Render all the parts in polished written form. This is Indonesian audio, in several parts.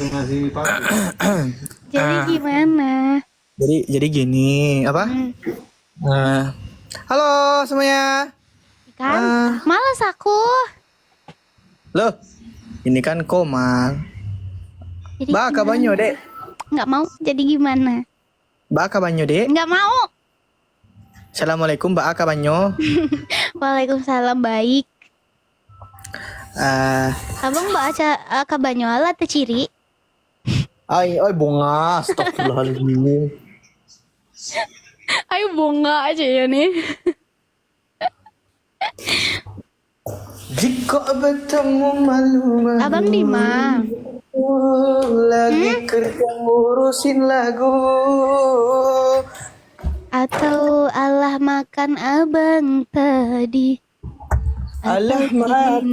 Masih pakai. Jadi gimana? Jadi gini apa? Eh, halo semuanya. Kan? Eh, Males aku. loh, ini kan Komal. Jadi Baka banyo dek. Nggak mau. Jadi gimana? Baka banyo dek. Nggak mau. Assalamualaikum Baka banyo. Waalaikumsalam, baik. Eh, Abang baca kabanyola atau ciri? ay bunga. Astagfirullahaladzim. Ayo bunga aja ya nih. Jika bertemu malu-malu. Abang di mana? Lagi kerja ngurusin lagu. Atau Allah makan abang tadi? Allah makan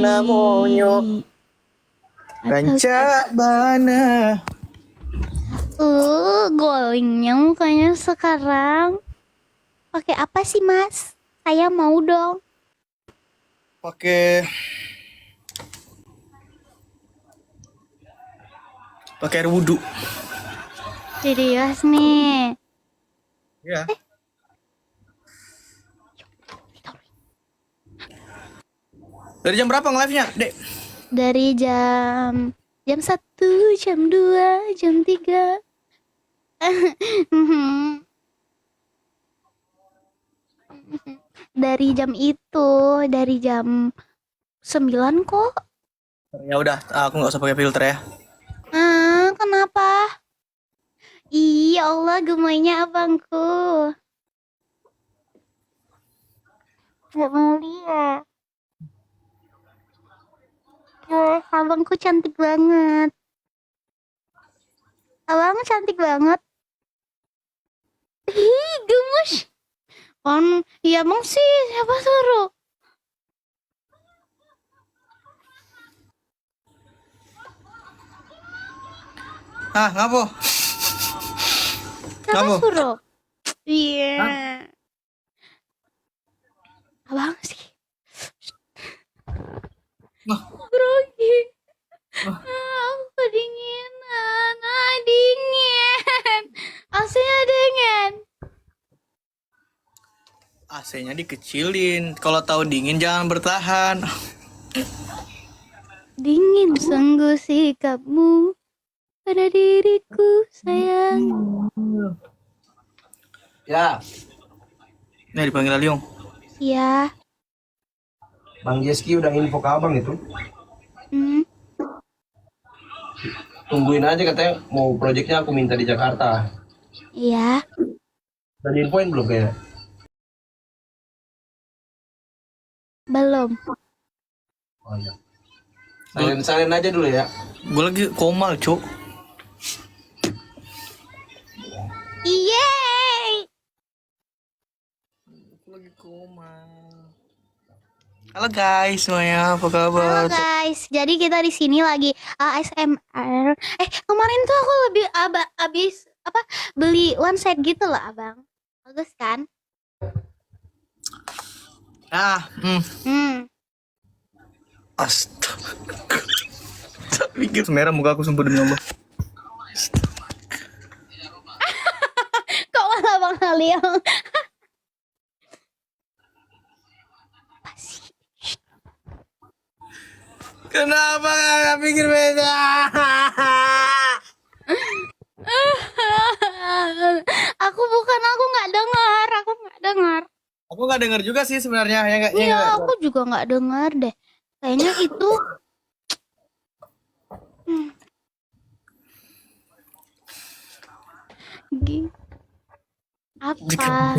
namonyo. Rancak bana. Golingnya mukanya sekarang. Pakai apa sih, Mas? Saya mau dong. Pakai air wudhu. Serius nih. Ya. Dari jam berapa nge-live-nya, Dek? Dari jam 1, jam 2, jam 3. Dari jam itu, dari jam 9 kok. Ya udah, aku nggak usah pakai filter ya. Kenapa? Iya Allah, gemainya abangku. Gak mau lihat. Abangku cantik banget. Abang cantik banget. Ih, gemes. Kan, ya emang sih, siapa suruh? Ngapa? Siapa Kamu? suruh? Iya. Abang sih. Grogi. Aku kedinginan. Dingin. AC-nya dingin. AC-nya dikecilin. Kalau tahu dingin jangan bertahan. Dingin sungguh sikapmu pada diriku, sayang. Ya, Nih dipanggil Aliong. Ya. Bang Jeski udah info ke abang itu. Tungguin aja katanya mau proyeknya aku minta di Jakarta. Iya. Dan infoin belum kayaknya? Belum. Oh iya. Salin aja dulu ya. Gue lagi komal, Cuk. Yeay. Aku lagi komal. Halo guys, semuanya apa kabar? Halo guys, jadi kita di sini lagi ASMR. Kemarin tuh aku lebih abis beli one set gitu loh, abang. Bagus kan? Astaga. Pikir merah muka aku sumpah demi Allah. Kok malah bang Haliong? Kenapa nggak pikir beda? Aku nggak dengar. Aku nggak dengar juga sih sebenarnya ya nggak? Iya, aku juga nggak dengar deh. Kayaknya itu. Apa?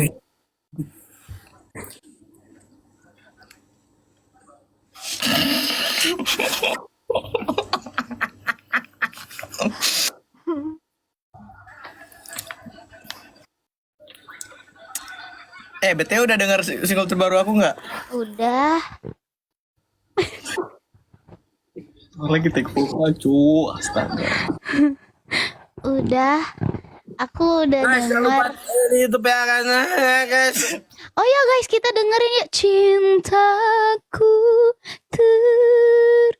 BTW udah dengar single terbaru aku nggak? Udah. Lagi take vokal, cu. Astaga. Udah. Aku udah dengar. Di YouTube ya kan, guys. Oh ya guys, kita dengerin ya Cintaku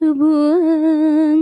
Terbuang